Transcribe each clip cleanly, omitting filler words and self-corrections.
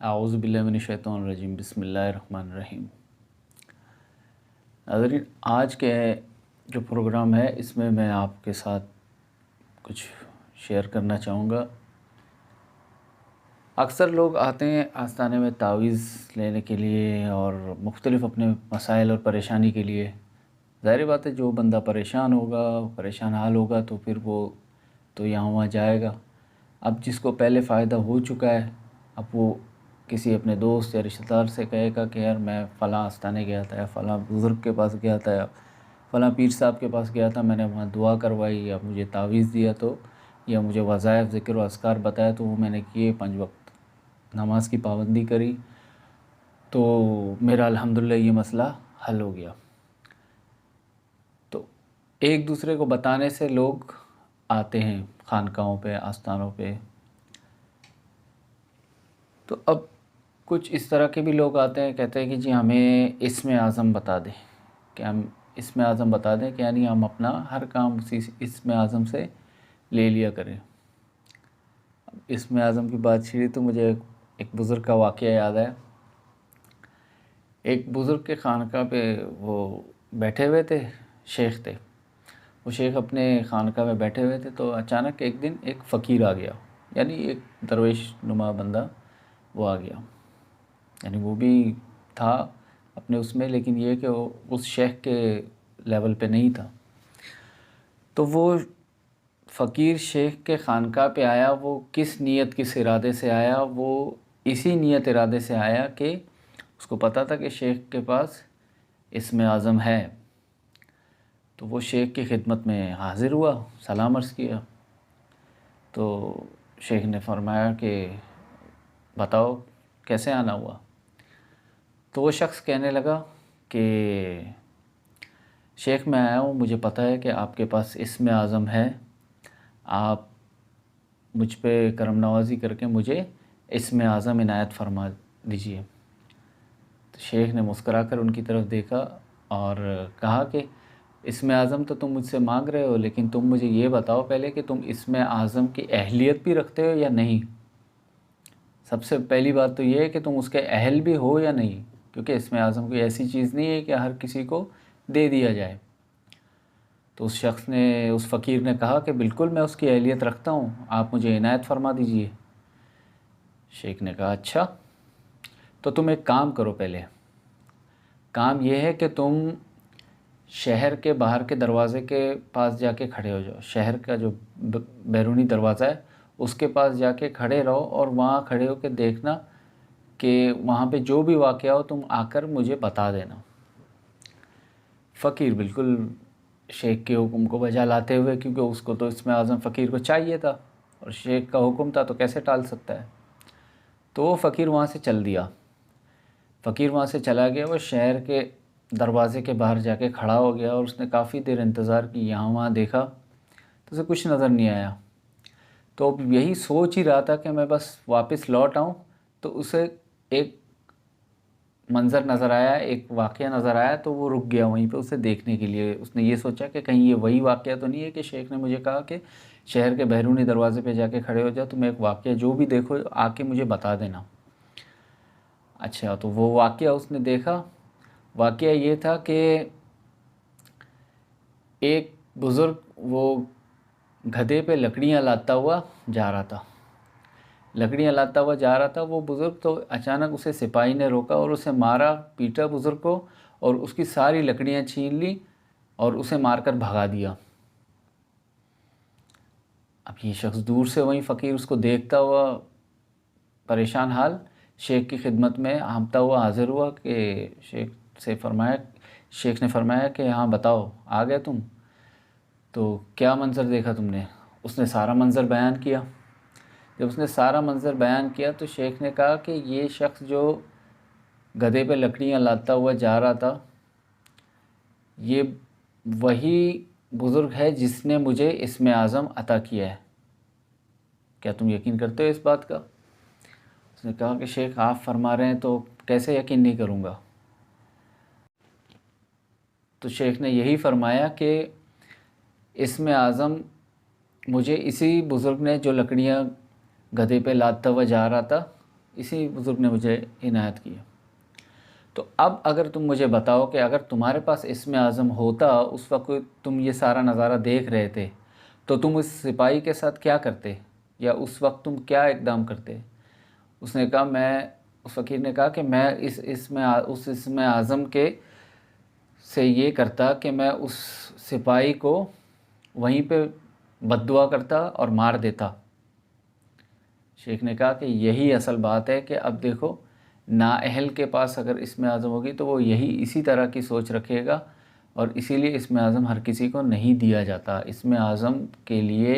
اعوذ باللہ من الشیطان الرجیم، بسم اللہ الرحمن الرحیم۔ ناظرین، آج کے جو پروگرام ہے اس میں میں آپ کے ساتھ کچھ شیئر کرنا چاہوں گا۔ اکثر لوگ آتے ہیں آستانے میں تعویذ لینے کے لیے اور مختلف اپنے مسائل اور پریشانی کے لیے۔ ظاہر بات ہے جو بندہ پریشان ہوگا، پریشان حال ہوگا تو پھر وہ تو یہاں وہاں جائے گا۔ اب جس کو پہلے فائدہ ہو چکا ہے، اب وہ کسی اپنے دوست یا رشتہ دار سے کہے گا کہ یار میں فلاں آستانے گیا تھا، یا فلاں بزرگ کے پاس گیا تھا، یا فلاں پیر صاحب کے پاس گیا تھا، میں نے وہاں دعا کروائی یا مجھے تعویذ دیا تو، یا مجھے وظائف ذکر و اذکار بتایا تو وہ میں نے کیے، 5 وقت نماز کی پابندی کری تو میرا الحمدللہ یہ مسئلہ حل ہو گیا۔ تو ایک دوسرے کو بتانے سے لوگ آتے ہیں خانقاہوں پہ، آستانوں پہ۔ تو اب کچھ اس طرح کے بھی لوگ آتے ہیں، کہتے ہیں کہ جی ہمیں اسم اعظم بتا دیں، کہ ہم اسم اعظم بتا دیں کہ یعنی ہم اپنا ہر کام اسی اسم اعظم سے لے لیا کریں۔ اب اسم اعظم کی بات چھڑی تو مجھے ایک بزرگ کا واقعہ یاد ہے۔ ایک بزرگ کے خانقاہ پہ وہ بیٹھے ہوئے تھے، شیخ تھے، وہ شیخ اپنے خانقاہ میں بیٹھے ہوئے تھے تو اچانک ایک دن ایک فقیر آ گیا، یعنی ایک درویش نما بندہ وہ آ گیا، یعنی وہ بھی تھا اپنے اس میں، لیکن یہ کہ وہ اس شیخ کے لیول پہ نہیں تھا۔ تو وہ فقیر شیخ کے خانقاہ پہ آیا، وہ کس نیت کس ارادے سے آیا؟ وہ اسی نیت ارادے سے آیا کہ اس کو پتہ تھا کہ شیخ کے پاس اسم اعظم ہے، تو وہ شیخ کی خدمت میں حاضر ہوا، سلام عرض کیا۔ تو شیخ نے فرمایا کہ بتاؤ کیسے آنا ہوا؟ تو وہ شخص کہنے لگا کہ شیخ میں آیا ہوں، مجھے پتہ ہے کہ آپ کے پاس اسم اعظم ہے، آپ مجھ پہ کرم نوازی کر کے مجھے اسم اعظم عنایت فرما دیجئے۔ تو شیخ نے مسکرا کر ان کی طرف دیکھا اور کہا کہ اسم اعظم تو تم مجھ سے مانگ رہے ہو، لیکن تم مجھے یہ بتاؤ پہلے کہ تم اسم اعظم کی اہلیت بھی رکھتے ہو یا نہیں؟ سب سے پہلی بات تو یہ ہے کہ تم اس کے اہل بھی ہو یا نہیں، کیونکہ اسم اعظم کوئی ایسی چیز نہیں ہے کہ ہر کسی کو دے دیا جائے۔ تو اس شخص نے، اس فقیر نے کہا کہ بالکل میں اس کی اہلیت رکھتا ہوں، آپ مجھے عنایت فرما دیجئے۔ شیخ نے کہا اچھا، تو تم ایک کام کرو، پہلے کام یہ ہے کہ تم شہر کے باہر کے دروازے کے پاس جا کے کھڑے ہو جاؤ، شہر کا جو بیرونی دروازہ ہے اس کے پاس جا کے کھڑے رہو، اور وہاں کھڑے ہو کے دیکھنا کہ وہاں پہ جو بھی واقعہ ہو تم آ کر مجھے بتا دینا۔ فقیر بالکل شیخ کے حکم کو بجا لاتے ہوئے، کیونکہ اس کو تو اسم اعظم فقیر کو چاہیے تھا اور شیخ کا حکم تھا تو کیسے ٹال سکتا ہے، تو وہ فقیر وہاں سے چل دیا۔ فقیر وہاں سے چلا گیا، وہ شہر کے دروازے کے باہر جا کے کھڑا ہو گیا اور اس نے کافی دیر انتظار کی، یہاں وہاں دیکھا تو اسے کچھ نظر نہیں آیا۔ تو اب یہی سوچ ہی رہا تھا کہ میں بس واپس لوٹ آؤں، تو اسے ایک منظر نظر آیا، ایک واقعہ نظر آیا، تو وہ رک گیا وہیں پہ اسے دیکھنے کے لیے۔ اس نے یہ سوچا کہ کہیں یہ وہی واقعہ تو نہیں ہے کہ شیخ نے مجھے کہا کہ شہر کے بیرونی دروازے پہ جا کے کھڑے ہو جاؤ، تم ایک واقعہ جو بھی دیکھو آ کے مجھے بتا دینا۔ اچھا، تو وہ واقعہ اس نے دیکھا۔ واقعہ یہ تھا کہ ایک بزرگ وہ گدھے پہ لکڑیاں لاتا ہوا جا رہا تھا، لکڑیاں لاتا ہوا جا رہا تھا وہ بزرگ، تو اچانک اسے سپاہی نے روکا اور اسے مارا، پیٹا بزرگ کو، اور اس کی ساری لکڑیاں چھین لی اور اسے مار کر بھگا دیا۔ اب یہ شخص دور سے وہیں فقیر اس کو دیکھتا ہوا پریشان حال شیخ کی خدمت میں ہانپتا ہوا حاضر ہوا کہ شیخ نے فرمایا کہ ہاں بتاؤ آ گئے تم؟ تو کیا منظر دیکھا تم نے؟ اس نے سارا منظر بیان کیا۔ جب اس نے سارا منظر بیان کیا تو شیخ نے کہا کہ یہ شخص جو گدھے پہ لکڑیاں لاتا ہوا جا رہا تھا، یہ وہی بزرگ ہے جس نے مجھے اسم اعظم عطا کیا ہے، کیا تم یقین کرتے ہو اس بات کا؟ اس نے کہا کہ شیخ آپ فرما رہے ہیں تو کیسے یقین نہیں کروں گا؟ تو شیخ نے یہی فرمایا کہ اسم اعظم مجھے اسی بزرگ نے جو لکڑیاں گدھے پہ لاتا ہوا جا رہا تھا، اسی بزرگ نے مجھے عنایت کی ہے۔ تو اب اگر تم مجھے بتاؤ کہ اگر تمہارے پاس اسم اعظم ہوتا، اس وقت تم یہ سارا نظارہ دیکھ رہے تھے، تو تم اس سپاہی کے ساتھ کیا کرتے، یا اس وقت تم کیا اقدام کرتے؟ اس نے کہا اس فقیر نے کہا کہ میں اس اسم اعظم کے سے یہ کرتا کہ میں اس سپاہی کو وہیں پہ بد دعا کرتا اور مار دیتا۔ شیخ نے کہا کہ یہی اصل بات ہے کہ اب دیکھو، نااہل کے پاس اگر اسم اعظم ہوگی تو وہ اسی طرح کی سوچ رکھے گا، اور اسی لیے اسم اعظم ہر کسی کو نہیں دیا جاتا۔ اسم اعظم کے لیے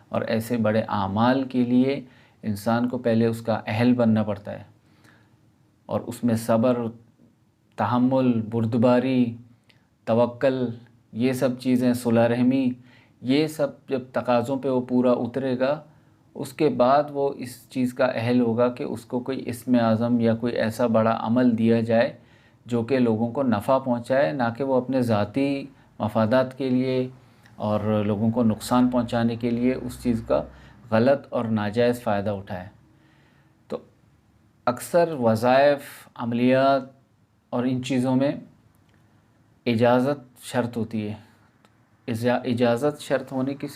اور ایسے بڑے اعمال کے لیے انسان کو پہلے اس کا اہل بننا پڑتا ہے، اور اس میں صبر، تحمل، بردباری، توکل، یہ سب چیزیں، صلہ رحمی، یہ سب جب تقاضوں پہ وہ پورا اترے گا، اس کے بعد وہ اس چیز کا اہل ہوگا کہ اس کو کوئی اسم اعظم یا کوئی ایسا بڑا عمل دیا جائے جو کہ لوگوں کو نفع پہنچائے، نہ کہ وہ اپنے ذاتی مفادات کے لیے اور لوگوں کو نقصان پہنچانے کے لیے اس چیز کا غلط اور ناجائز فائدہ اٹھائے۔ تو اکثر وظائف، عملیات اور ان چیزوں میں اجازت شرط ہوتی ہے۔ اجازت شرط ہونے کی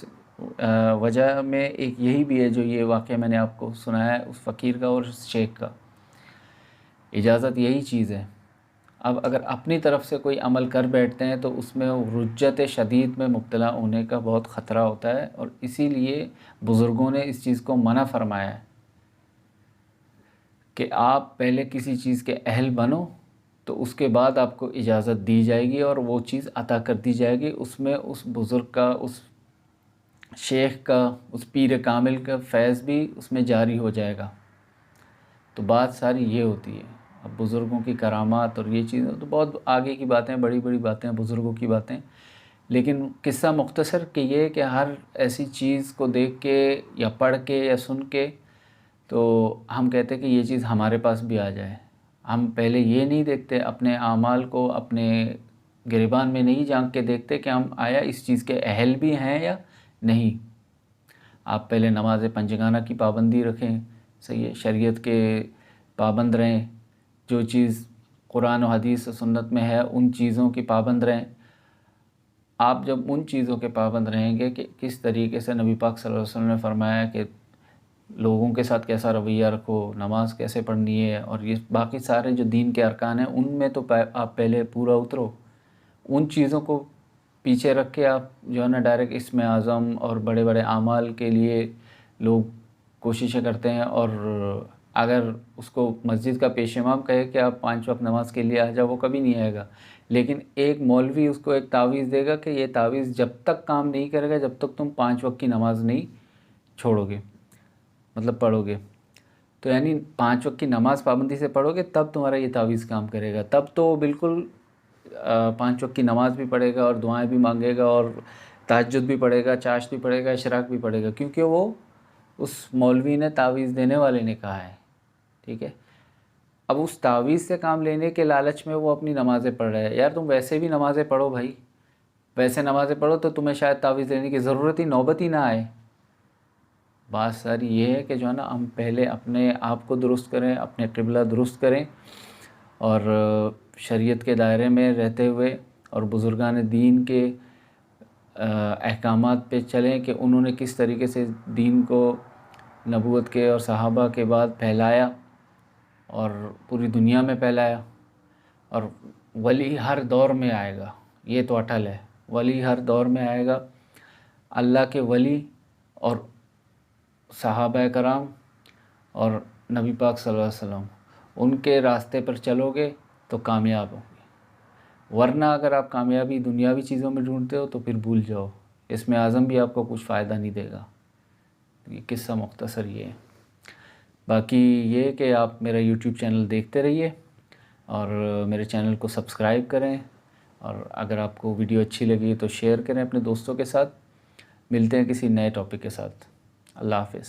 وجہ میں ایک یہی بھی ہے جو یہ واقعہ میں نے آپ کو سنایا ہے اس فقیر کا اور شیخ کا۔ اجازت یہی چیز ہے۔ اب اگر اپنی طرف سے کوئی عمل کر بیٹھتے ہیں تو اس میں رجت شدید میں مبتلا ہونے کا بہت خطرہ ہوتا ہے، اور اسی لیے بزرگوں نے اس چیز کو منع فرمایا ہے کہ آپ پہلے کسی چیز کے اہل بنو تو اس کے بعد آپ کو اجازت دی جائے گی اور وہ چیز عطا کر دی جائے گی۔ اس میں اس بزرگ کا، اس شیخ کا، اس پیر کامل کا فیض بھی اس میں جاری ہو جائے گا۔ تو بات ساری یہ ہوتی ہے۔ اب بزرگوں کی کرامات اور یہ چیزیں تو بہت آگے کی باتیں، بڑی بڑی باتیں، بزرگوں کی باتیں، لیکن قصہ مختصر کہ یہ کہ ہر ایسی چیز کو دیکھ کے یا پڑھ کے یا سن کے تو ہم کہتے ہیں کہ یہ چیز ہمارے پاس بھی آ جائے۔ ہم پہلے یہ نہیں دیکھتے اپنے اعمال کو، اپنے گریبان میں نہیں جھانک کے دیکھتے کہ ہم آیا اس چیز کے اہل بھی ہیں یا نہیں۔ آپ پہلے نماز پنجگانہ کی پابندی رکھیں، صحیح ہے، شریعت کے پابند رہیں، جو چیز قرآن و حدیث و سنت میں ہے ان چیزوں کی پابند رہیں۔ آپ جب ان چیزوں کے پابند رہیں گے کہ کس طریقے سے نبی پاک صلی اللہ علیہ وسلم نے فرمایا کہ لوگوں کے ساتھ کیسا رویہ رکھو، نماز کیسے پڑھنی ہے، اور یہ باقی سارے جو دین کے ارکان ہیں ان میں تو آپ پہلے پورا اترو۔ ان چیزوں کو پیچھے رکھ کے آپ جو ہے نا ڈائریکٹ اسم اعظم اور بڑے بڑے اعمال کے لیے لوگ کوششیں کرتے ہیں، اور اگر اس کو مسجد کا پیش امام کہے کہ آپ 5 وقت نماز کے لیے آ جاؤ، وہ کبھی نہیں آئے گا۔ لیکن ایک مولوی اس کو ایک تعویذ دے گا کہ یہ تعویذ جب تک کام نہیں کرے گا جب تک تم 5 وقت کی نماز نہیں چھوڑو گے، مطلب پڑھو گے۔ تو یعنی 5 وقت کی نماز پابندی سے پڑھو گے تب تمہارا یہ تعویذ کام کرے گا، تب تو بالکل 5 وقت کی نماز بھی پڑھے گا اور دعائیں بھی مانگے گا اور تہجد بھی پڑھے گا، چاشت بھی پڑھے گا، اشراق بھی پڑھے گا، کیونکہ وہ اس مولوی نے، تعویذ دینے والے نے کہا ہے، ٹھیک ہے۔ اب اس تعویذ سے کام لینے کے لالچ میں وہ اپنی نمازیں پڑھ رہے ہیں۔ یار تم ویسے بھی نمازیں پڑھو بھائی، ویسے نمازیں پڑھو تو تمہیں شاید تعویذ لینے کی ضرورت ہی، نوبت ہی نہ آئے۔ بات ساری یہ ہے کہ جو ہے نا ہم پہلے اپنے آپ کو درست کریں، اپنے قبلہ درست کریں، اور شریعت کے دائرے میں رہتے ہوئے اور بزرگان دین کے احکامات پہ چلیں کہ انہوں نے کس طریقے سے دین کو نبوت کے اور صحابہ کے بعد پھیلایا اور پوری دنیا میں پھیلایا۔ اور ولی ہر دور میں آئے گا، یہ تو اٹل ہے، ولی ہر دور میں آئے گا۔ اللہ کے ولی اور صحابہ کرام اور نبی پاک صلی اللہ علیہ وسلم، ان کے راستے پر چلو گے تو کامیاب ہوں گے، ورنہ اگر آپ کامیابی دنیاوی چیزوں میں ڈھونڈتے ہو تو پھر بھول جاؤ، اسم اعظم بھی آپ کو کچھ فائدہ نہیں دے گا۔ یہ قصہ مختصر یہ ہے۔ باقی یہ کہ آپ میرا یوٹیوب چینل دیکھتے رہیے اور میرے چینل کو سبسکرائب کریں، اور اگر آپ کو ویڈیو اچھی لگی تو شیئر کریں اپنے دوستوں کے ساتھ۔ ملتے ہیں کسی نئے ٹاپک کے ساتھ۔ اللہ حافظ۔